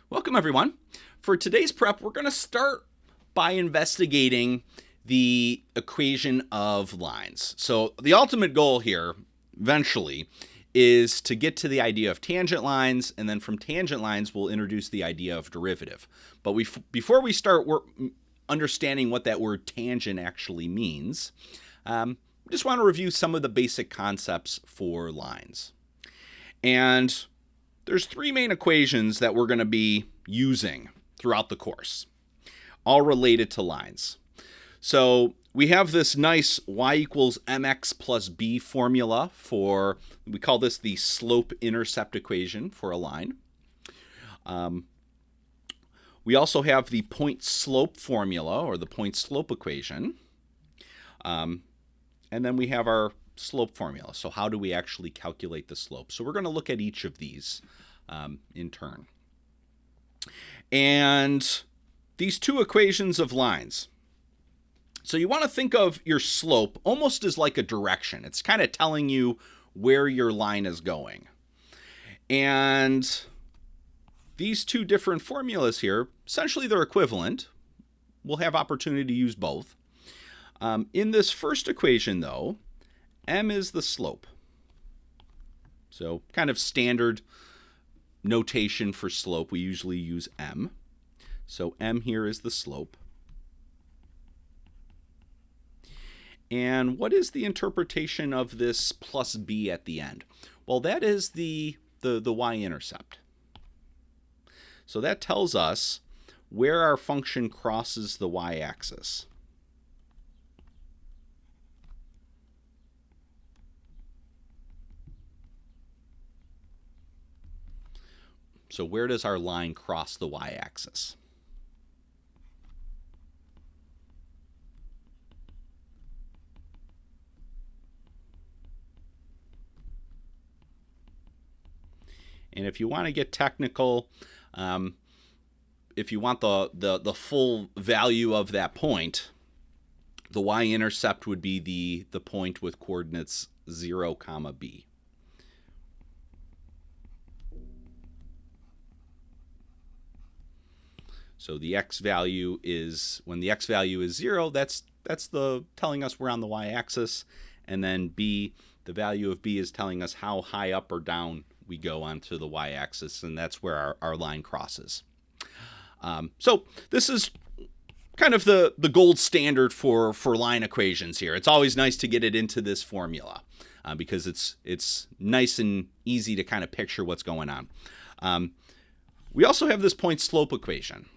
Welcome, everyone. For today's prep, we're going to start by investigating the equation of lines. So the ultimate goal here, eventually, is to get to the idea of tangent lines, and then from tangent lines, we'll introduce the idea of derivative. But before we start understanding what that word tangent actually means, I just want to review some of the basic concepts for lines. And there's three main equations that we're going to be using throughout the course, all related to lines. So we have this nice y equals mx plus b formula for, we call this the slope-intercept equation for a line. We also have the point-slope formula, or the point-slope equation. And then we have our slope formula. So how do we actually calculate the slope? So we're going to look at each of these in turn. And these two equations of lines. So you want to think of your slope almost as like a direction. It's kind of telling you where your line is going. And these two different formulas here, essentially they're equivalent. We'll have opportunity to use both. In this first equation, though, m is the slope. So kind of standard notation for slope. We usually use m. So m here is the slope. And what is the interpretation of this plus b at the end? Well, that is the y-intercept. So that tells us where our function crosses the y-axis. So where does our line cross the y-axis? And if you want to get technical, if you want the full value of that point, the y-intercept would be the point with coordinates 0, comma b. So the x value is, when the x value is 0, that's telling us we're on the y-axis. And then b, the value of b is telling us how high up or down we go onto the y-axis, and that's where our line crosses. So this is kind of the gold standard for line equations here. It's always nice to get it into this formula because it's nice and easy to kind of picture what's going on. We also have this point-slope equation.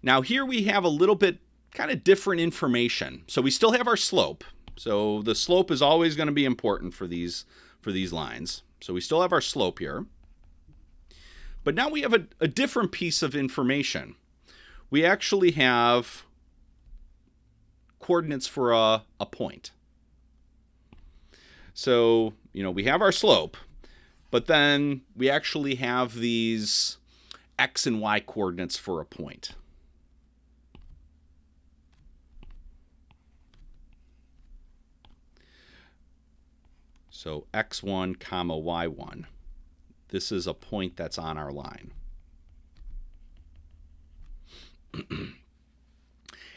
Now here we have a little bit kind of different information. So we still have our slope. So the slope is always going to be important for these lines. So we still have our slope here. But now we have a different piece of information. We actually have coordinates for a point. So, we have our slope, but then we actually have these x and y coordinates for a point. So x1 comma y1. This is a point that's on our line.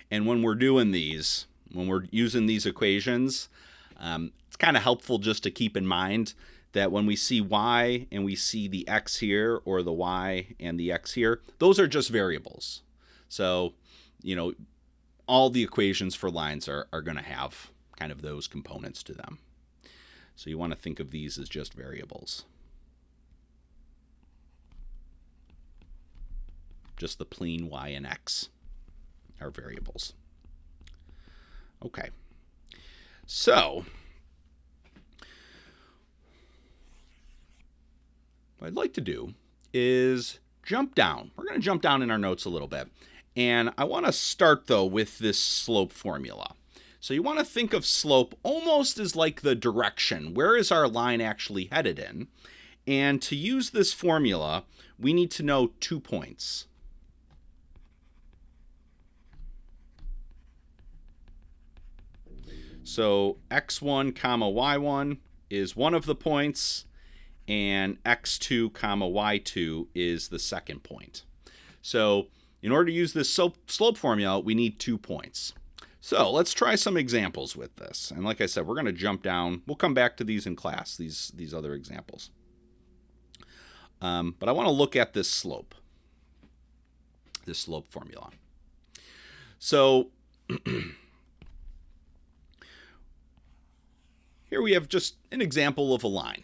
And when we're doing these, when we're using these equations, it's kind of helpful just to keep in mind that when we see y and we see the x here, or the y and the x here, those are just variables. So, all the equations for lines are going to have kind of those components to them. So you want to think of these as just variables. Just the plain y and x are variables. Okay. So what I'd like to do is jump down. We're going to jump down in our notes a little bit. And I want to start, though, with this slope formula. So you want to think of slope almost as like the direction. Where is our line actually headed in? And to use this formula, we need to know 2 points. So x1 comma y1 is one of the points, and x2 comma y2 is the second point. So in order to use this slope formula, we need 2 points. So let's try some examples with this. And like I said, we're going to jump down. We'll come back to these in class, these other examples. But I want to look at this slope formula. So here we have just an example of a line.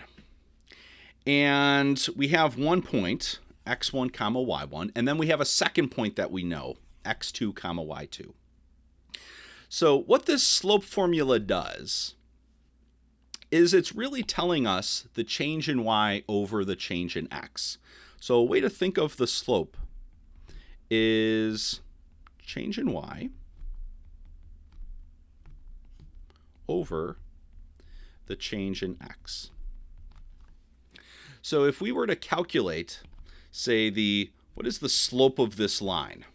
And we have 1 point, x1 comma y1, and then we have a second point that we know, x2 comma y2. So what this slope formula does is it's really telling us the change in y over the change in x. So a way to think of the slope is change in y over the change in x. So if we were to calculate, say, what is the slope of this line?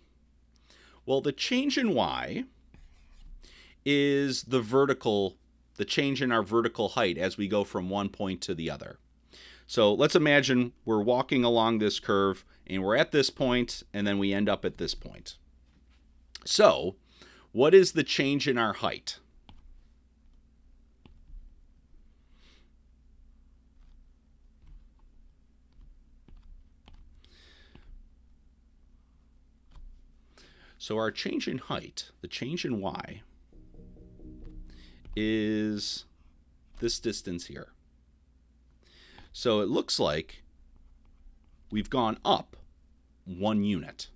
Well, the change in y is the change in our vertical height as we go from one point to the other. So let's imagine we're walking along this curve and we're at this point and then we end up at this point. So what is the change in our height? So our change in height, the change in y, is this distance here. So it looks like we've gone up 1 unit.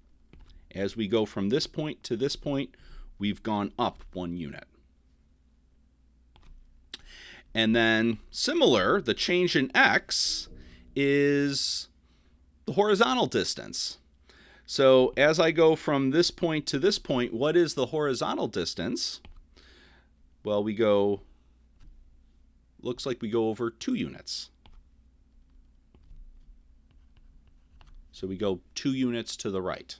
As we go from this point to this point, we've gone up 1 unit. And then similar, the change in x is the horizontal distance. So as I go from this point to this point, what is the horizontal distance? Well, looks like we go over 2 units. So we go 2 units to the right.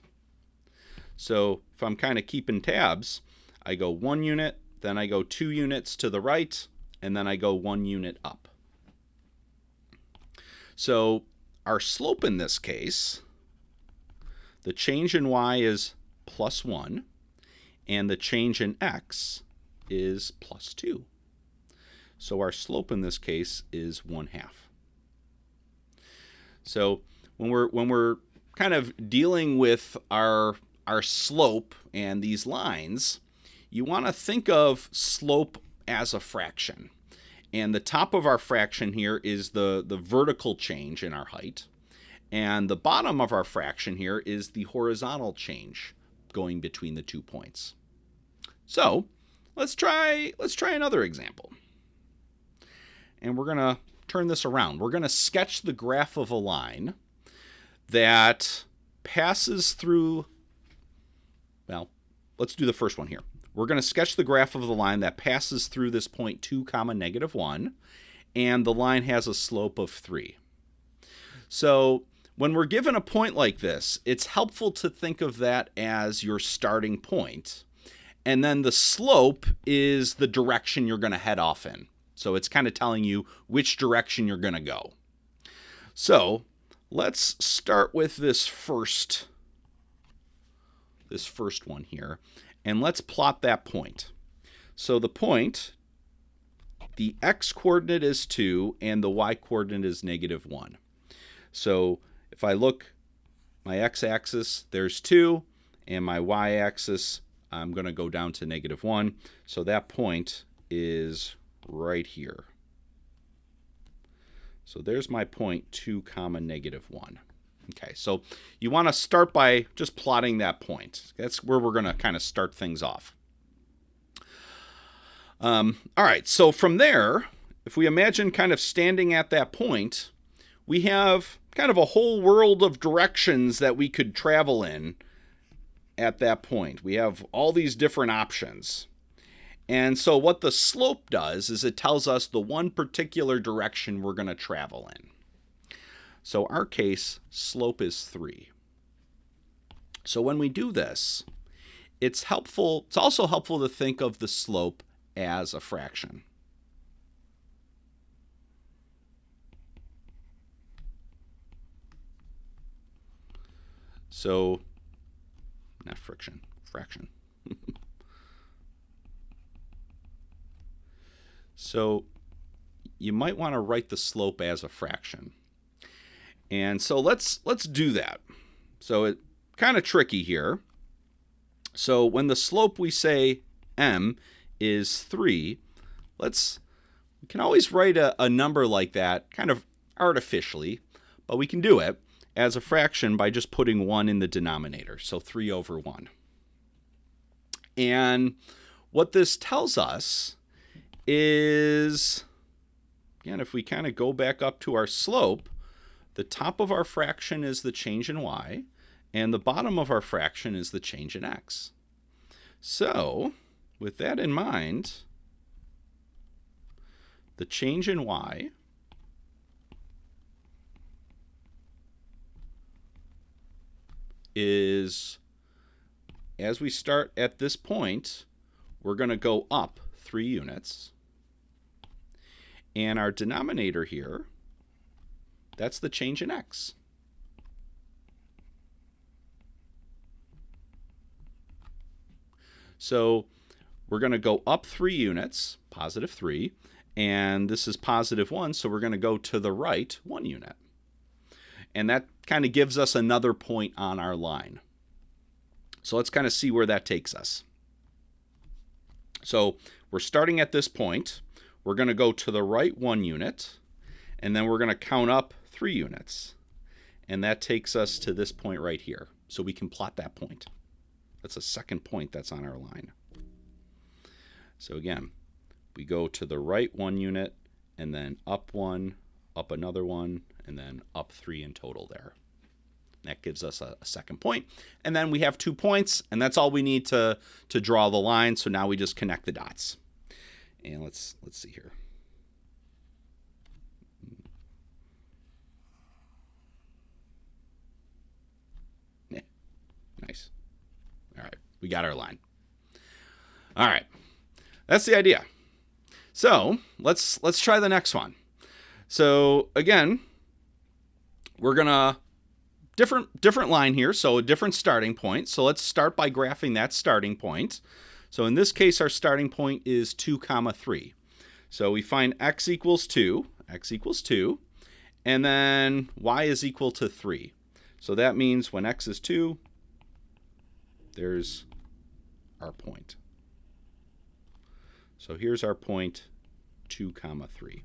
So if I'm kind of keeping tabs, I go 1 unit, then I go 2 units to the right, and then I go 1 unit up. So our slope in this case, the change in y is +1, and the change in x is +2. So our slope in this case is 1/2. So when we're kind of dealing with our slope and these lines, you want to think of slope as a fraction. And the top of our fraction here is the vertical change in our height. And the bottom of our fraction here is the horizontal change going between the 2 points. So let's try another example. And we're going to turn this around. We're going to sketch the graph of a line that passes through, well, let's do the first one here. We're going to sketch the graph of the line that passes through this point 2 comma -1, and the line has a slope of 3. So when we're given a point like this, it's helpful to think of that as your starting point. And then the slope is the direction you're going to head off in. So it's kind of telling you which direction you're going to go. So let's start with this first one here. And let's plot that point. So the point, the x-coordinate is 2 and the y-coordinate is -1. So if I look, my x-axis, there's 2, and my y-axis, I'm going to go down to -1. So that point is right here. So there's my point 2 comma -1. Okay, so you want to start by just plotting that point. That's where we're going to kind of start things off. All right, so from there, if we imagine kind of standing at that point, we have kind of a whole world of directions that we could travel in at that point. We have all these different options. And so what the slope does is it tells us the one particular direction we're going to travel in. So our case, slope is 3. So when we do this, it's also helpful to think of the slope as a fraction. So not friction, fraction. So you might want to write the slope as a fraction. And so let's do that. So it's kind of tricky here. So when the slope we say m is 3, we can always write a number like that kind of artificially, but we can do it as a fraction by just putting 1 in the denominator, so 3 over 1. And what this tells us is, again, if we kind of go back up to our slope, the top of our fraction is the change in y, and the bottom of our fraction is the change in x. So, with that in mind, the change in y is, as we start at this point, we're going to go up 3 units. And our denominator here, that's the change in x. So we're going to go up 3 units, positive 3, and this is positive 1, so we're going to go to the right 1 unit. And that kind of gives us another point on our line. So let's kind of see where that takes us. So we're starting at this point. We're going to go to the right 1 unit, and then we're going to count up 3 units. And that takes us to this point right here. So we can plot that point. That's a second point that's on our line. So again, we go to the right 1 unit, and then up 1, up another 1, and then up 3 in total there. That gives us a second point. And then we have 2 points, and that's all we need to draw the line. So now we just connect the dots. And let's see here. Yeah, nice. All right, we got our line. All right, that's the idea. So let's try the next one. So again, we're gonna different line here, so a different starting point. So let's start by graphing that starting point. So in this case, our starting point is 2, 3. So we find x equals 2, and then y is equal to 3. So that means when x is 2, there's our point. So here's our point, 2, 3.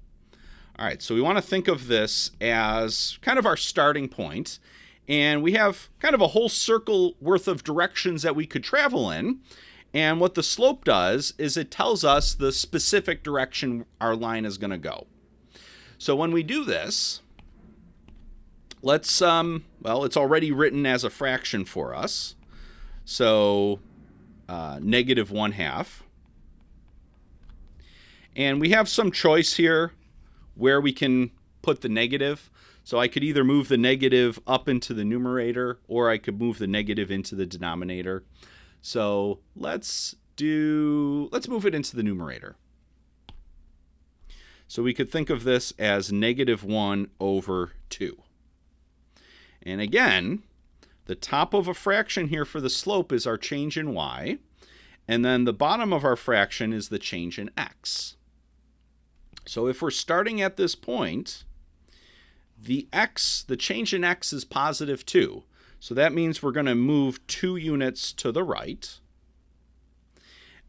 All right, so we want to think of this as kind of our starting point, and we have kind of a whole circle worth of directions that we could travel in. And what the slope does is it tells us the specific direction our line is going to go. So when we do this, let's, well, it's already written as a fraction for us. So negative 1/2. And we have some choice here where we can put the negative. So I could either move the negative up into the numerator, or I could move the negative into the denominator. So let's move it into the numerator. So we could think of this as negative 1 over 2. And again, the top of a fraction here for the slope is our change in y, and then the bottom of our fraction is the change in x. So if we're starting at this point, the change in x is positive 2. So that means we're going to move 2 units to the right.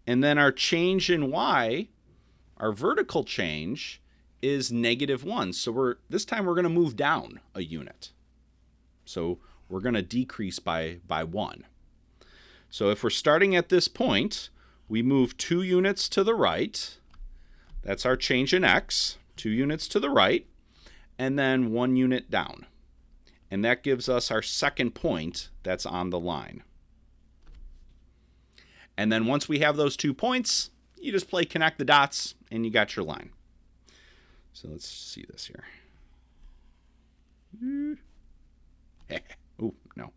And then our change in y, our vertical change, is negative 1. So this time we're going to move down a unit. So we're going to decrease by 1. So if we're starting at this point, we move 2 units to the right. That's our change in x, 2 units to the right, and then 1 unit down. And that gives us our second point that's on the line. And then once we have those 2 points, you just play connect the dots, and you got your line. So let's see this here. Oh, no.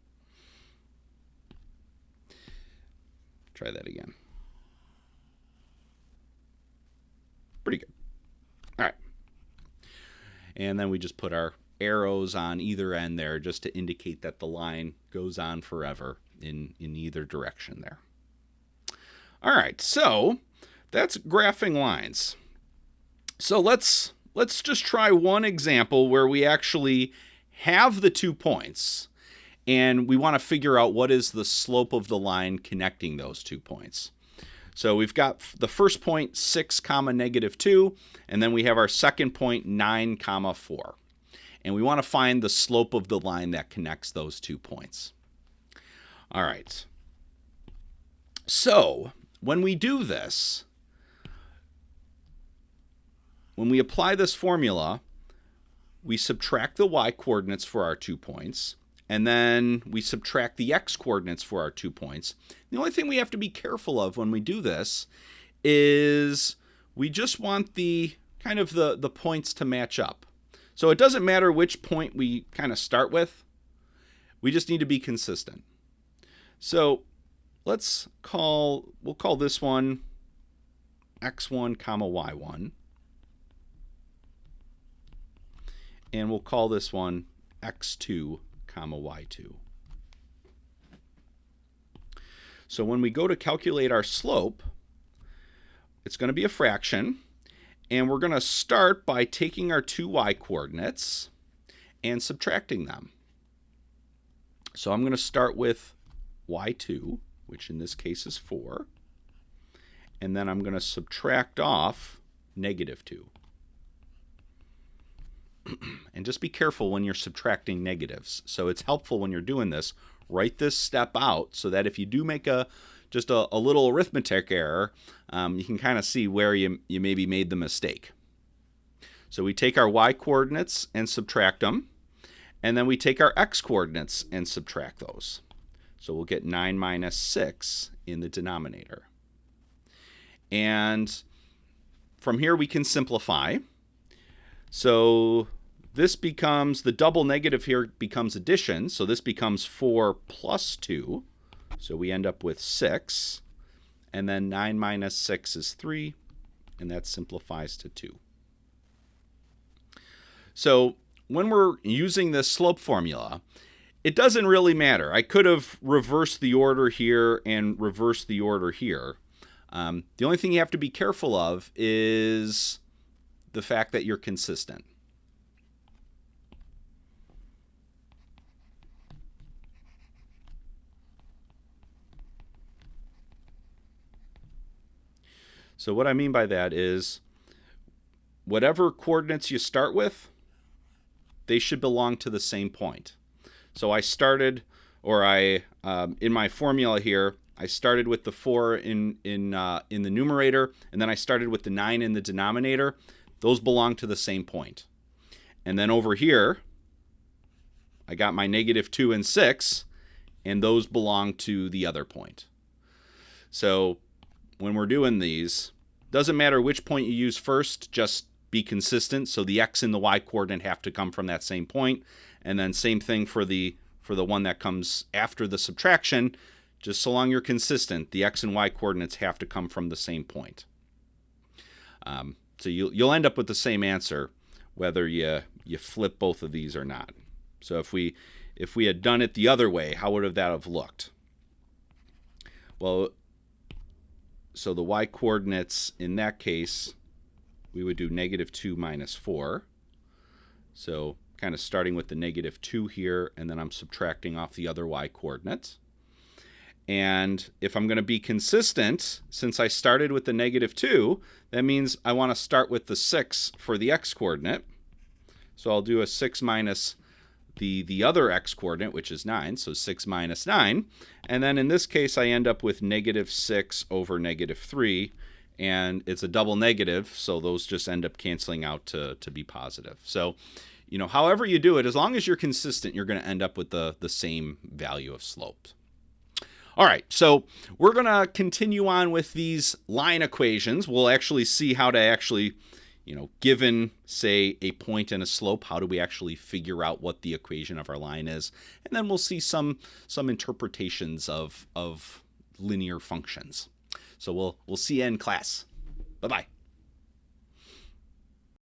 Try that again. Pretty good. All right. And then we just put our arrows on either end there just to indicate that the line goes on forever in either direction there. All right, so that's graphing lines. So let's just try one example where we actually have the 2 points and we want to figure out what is the slope of the line connecting those 2 points. So we've got the first point 6, -2, and then we have our second point 9, 4. And we want to find the slope of the line that connects those 2 points. All right. So when we do this, when we apply this formula, we subtract the y coordinates for our 2 points, and then we subtract the x coordinates for our 2 points. The only thing we have to be careful of when we do this is we just want the kind of the points to match up. So it doesn't matter which point we kind of start with. We just need to be consistent. So we'll call this one x1, y1. And we'll call this one x2, y2. So when we go to calculate our slope, it's going to be a fraction, and we're going to start by taking our 2 y coordinates and subtracting them. So I'm going to start with y2, which in this case is 4, and then I'm going to subtract off -2. And just be careful when you're subtracting negatives. So it's helpful when you're doing this, write this step out so that if you do make just a little arithmetic error, you can kind of see where you maybe made the mistake. So we take our y coordinates and subtract them, and then we take our x coordinates and subtract those. So we'll get 9 - 6 in the denominator. And from here we can simplify. So this becomes, the double negative here becomes addition, so this becomes 4 + 2, so we end up with 6, and then 9 - 6 is 3, and that simplifies to 2. So when we're using this slope formula, it doesn't really matter. I could have reversed the order here and reversed the order here. The only thing you have to be careful of is the fact that you're consistent. So what I mean by that is whatever coordinates you start with, they should belong to the same point. So I started, or in my formula here, I started with the 4 in the numerator, and then I started with the 9 in the denominator. Those belong to the same point. And then over here, I got my -2 and 6, and those belong to the other point. So when we're doing these, doesn't matter which point you use first, just be consistent. So the x and the y coordinate have to come from that same point. And then same thing for the one that comes after the subtraction. Just so long you're consistent, the x and y coordinates have to come from the same point. So you'll end up with the same answer whether you flip both of these or not. So if we had done it the other way, how would that have looked? Well, so the y coordinates in that case, we would do -2 - 4. So kind of starting with the -2 here, and then I'm subtracting off the other y coordinate. And if I'm going to be consistent, since I started with the -2, that means I want to start with the 6 for the x coordinate. So I'll do a 6 minus the other x coordinate, which is 9, so 6 minus 9. And then in this case, I end up with -6 over -3, and it's a double negative, so those just end up canceling out to be positive. So, however you do it, as long as you're consistent, you're going to end up with the same value of slope. All right, so we're going to continue on with these line equations. We'll actually see how to actually, given, say, a point and a slope, how do we actually figure out what the equation of our line is? And then we'll see some interpretations of linear functions. So we'll see you in class. Bye-bye.